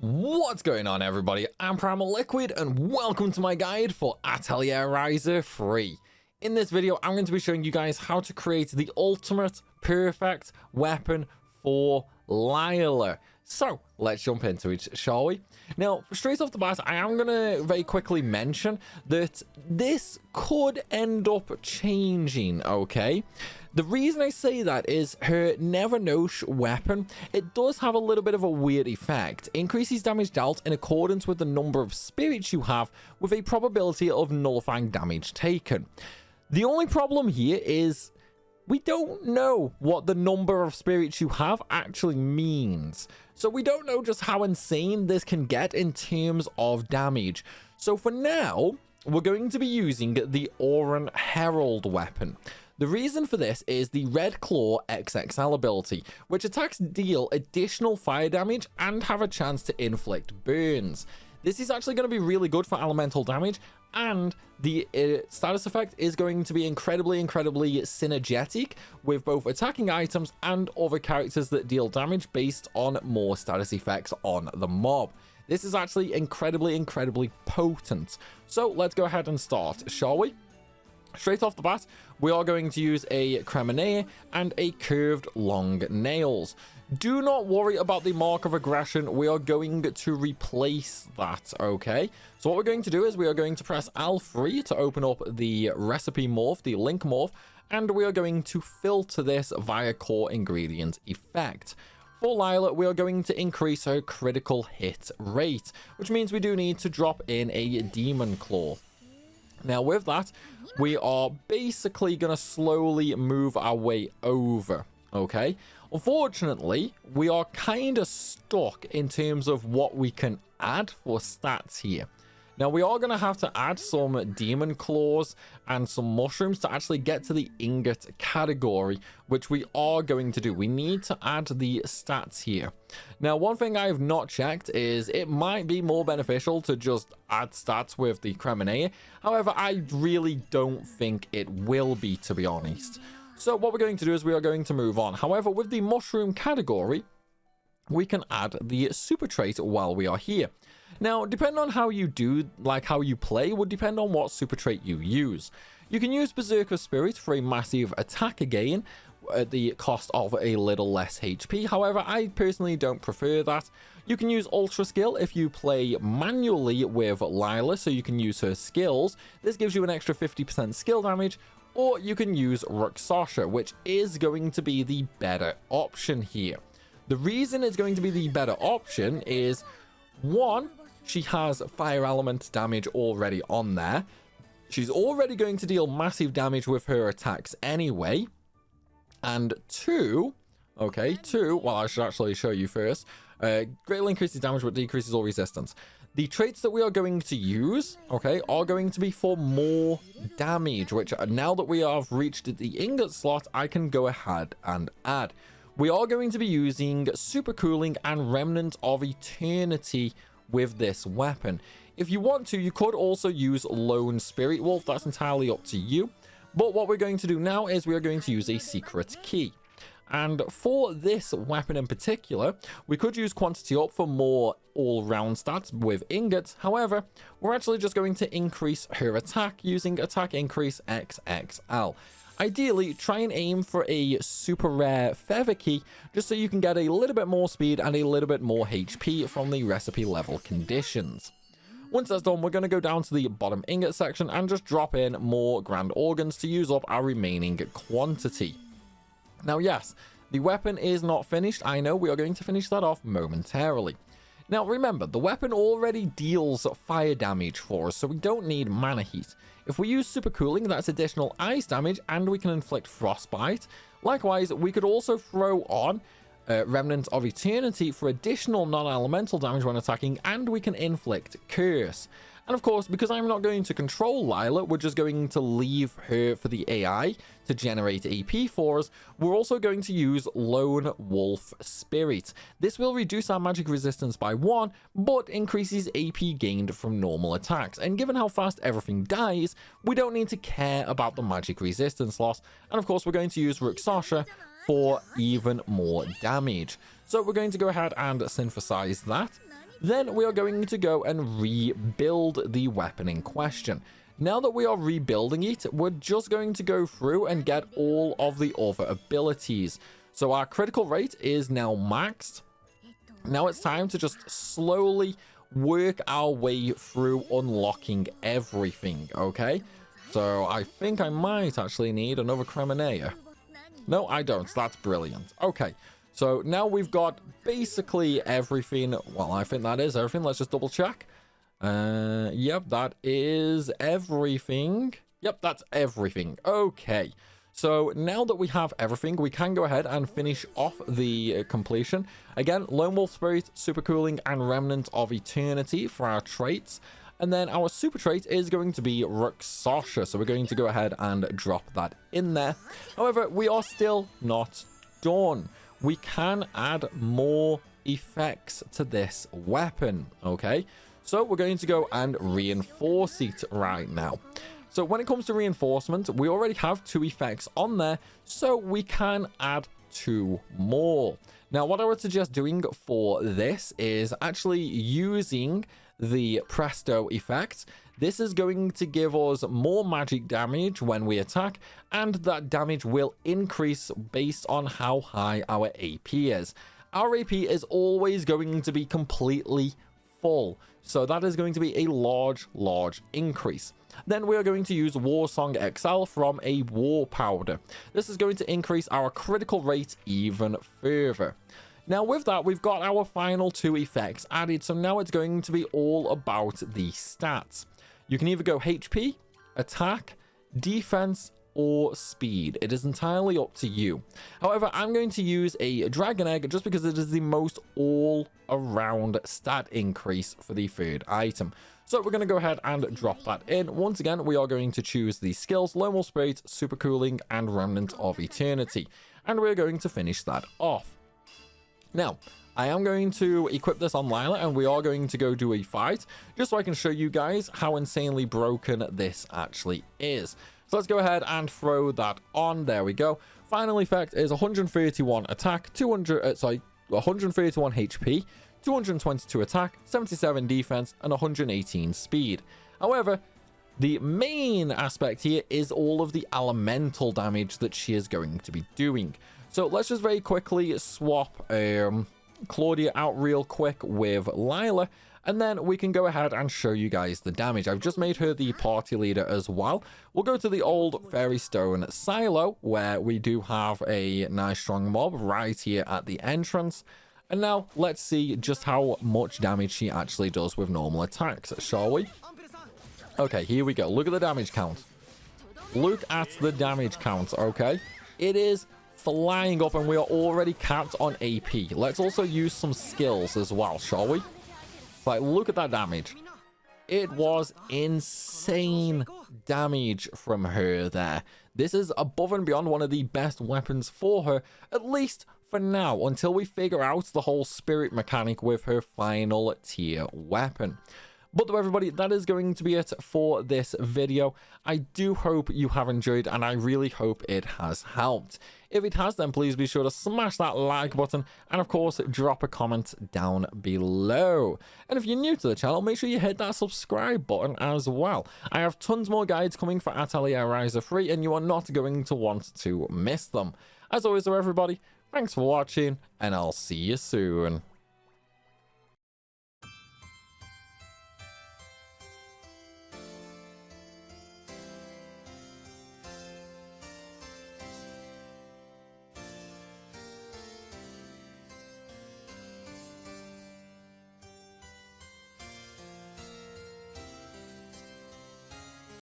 What's going on, everybody? I'm Primalliquid and welcome to my guide for Atelier Ryza 3. In this video, I'm going to be showing you guys how to create the ultimate perfect weapon for Lila. So let's jump into it, shall we? Now, straight off the bat, I am going to very quickly mention that this could end up changing, okay? The reason I say that is her Never Nosh weapon, it does have a little bit of a weird effect. Increases damage dealt in accordance with the number of spirits you have with a probability of nullifying damage taken. The only problem here is we don't know what the number of spirits you have actually means. So we don't know just how insane this can get in terms of damage. So for now, we're going to be using the Auron Herald weapon. The reason for this is the Red Claw XXL ability, which attacks deal additional fire damage and have a chance to inflict burns. This is actually going to be really good for elemental damage, and the status effect is going to be incredibly synergetic with both attacking items and other characters that deal damage based on more status effects on the mob. This is actually incredibly potent. So let's go ahead and start, shall we? Straight off the bat, we are going to use a Cremonier and a curved long nails. Do not worry about the mark of aggression. We are going to replace that, okay? So what we're going to do is we are going to press L3 to open up the recipe morph, the link morph, and we are going to filter this via core ingredient effect. For Lila, we are going to increase her critical hit rate, which means we do need to drop in a Demon Claw. Now with that, we are basically going to slowly move our way over, okay? Unfortunately, we are kind of stuck in terms of what we can add for stats here. Now, we are going to have to add some demon claws and some mushrooms to actually get to the ingot category, which we are going to do. We need to add the stats here. Now, one thing I have not checked is it might be more beneficial to just add stats with the Cremonier. However, I really don't think it will be, to be honest. So what we're going to do is we are going to move on. However, with the mushroom category, we can add the super trait while we are here. Now, depending on how you do, like how you play, would depend on what super trait you use. You can use Berserker Spirit for a massive attack again at the cost of a little less HP. However, I personally don't prefer that. You can use Ultra Skill if you play manually with Lila, so you can use her skills. This gives you an extra 50% skill damage. Or you can use Ruxosha, which is going to be the better option here. The reason it's going to be the better option is, one, she has fire element damage already on there. She's already going to deal massive damage with her attacks anyway. And two, well, I should actually show you first. Greatly increases damage but decreases all resistance. The traits that we are going to use, okay, are going to be for more damage, which now that we have reached the ingot slot, I can go ahead and add. We are going to be using Super Cooling and Remnant of Eternity with this weapon. If you want to, you could also use Lone Spirit Wolf. That's entirely up to you. But what we're going to do now is we are going to use a secret key. And for this weapon in particular, we could use quantity up for more all-round stats with ingots. However, we're actually just going to increase her attack using attack increase XXL. Ideally, try and aim for a super rare feather key, just so you can get a little bit more speed and a little bit more HP from the recipe level conditions. Once that's done, we're going to go down to the bottom ingot section and just drop in more grand organs to use up our remaining quantity. Now, yes, the weapon is not finished. I know we are going to finish that off momentarily. Now, remember, the weapon already deals fire damage for us, so we don't need mana heat. If we use super cooling, that's additional ice damage, and we can inflict frostbite. Likewise, we could also throw on Remnant of Eternity for additional non-elemental damage when attacking, and we can inflict curse. And of course, because I'm not going to control Lila, we're just going to leave her for the AI to generate AP for us. We're also going to use Lone Wolf Spirit. This will reduce our magic resistance by 1, but increases AP gained from normal attacks. And given how fast everything dies, we don't need to care about the magic resistance loss. And of course, we're going to use Ruxosha for even more damage. So we're going to go ahead and synthesize that. Then we are going to go and rebuild the weapon in question. Now that we are rebuilding it, we're just going to go through and get all of the other abilities. So our critical rate is now maxed. Now it's time to just slowly work our way through unlocking everything, okay? So I think I might actually need another Cremonea. No, I don't. That's brilliant. Okay, so now we've got basically everything. Well, I think that is everything. Let's just double check. Yep, that is everything. Yep, that's everything. Okay, so now that we have everything, we can go ahead and finish off the completion. Again, Lone Wolf Spirit, Super Cooling, and Remnant of Eternity for our traits. And then our super trait is going to be Ruxosha, so we're going to go ahead and drop that in there. However, we are still not done. We can add more effects to this weapon, okay? So we're going to go and reinforce it right now. So when it comes to reinforcement, we already have 2 effects on there, so we can add 2 more. Now, what I would suggest doing for this is actually using the Presto effect. This is going to give us more magic damage when we attack, and that damage will increase based on how high our AP is. Our AP is always going to be completely full, so that is going to be a large increase. Then we are going to use War Song XL from a War Powder. This is going to increase our critical rate even further. Now with that, we've got our final 2 effects added, so now it's going to be all about the stats. You can either go HP, attack, defense, or speed. It is entirely up to you. However, I'm going to use a Dragon Egg just because it is the most all-around stat increase for the 3rd item. So we're going to go ahead and drop that in. Once again, we are going to choose the skills, Lone Wolf Spirit, Super Cooling, and Remnant of Eternity. And we're going to finish that off. Now, I am going to equip this on Lila, and we are going to go do a fight, just so I can show you guys how insanely broken this actually is. So let's go ahead and throw that on. There we go. Final effect is 131 attack, 131 HP, 222 attack, 77 defense, and 118 speed. However, the main aspect here is all of the elemental damage that she is going to be doing. So let's just very quickly swap Claudia out real quick with Lila, and then we can go ahead and show you guys the damage. I've just made her the party leader as well. We'll go to the old Fairy Stone silo, where we do have a nice strong mob right here at the entrance. And now let's see just how much damage she actually does with normal attacks, shall we? Okay, here we go. Look at the damage count. Look at the damage count, okay? It is flying up, and we are already capped on AP. Let's also use some skills as well, shall we? Like, look at that damage. It was insane damage from her there. This is above and beyond one of the best weapons for her, at least for now, until we figure out the whole spirit mechanic with her final tier weapon. But though, everybody, that is going to be it for this video. I do hope you have enjoyed, and I really hope it has helped. If it has, then please be sure to smash that like button, and of course, drop a comment down below. And if you're new to the channel, make sure you hit that subscribe button as well. I have tons more guides coming for Atelier Ryza free, and you are not going to want to miss them. As always, though, everybody, thanks for watching, and I'll see you soon.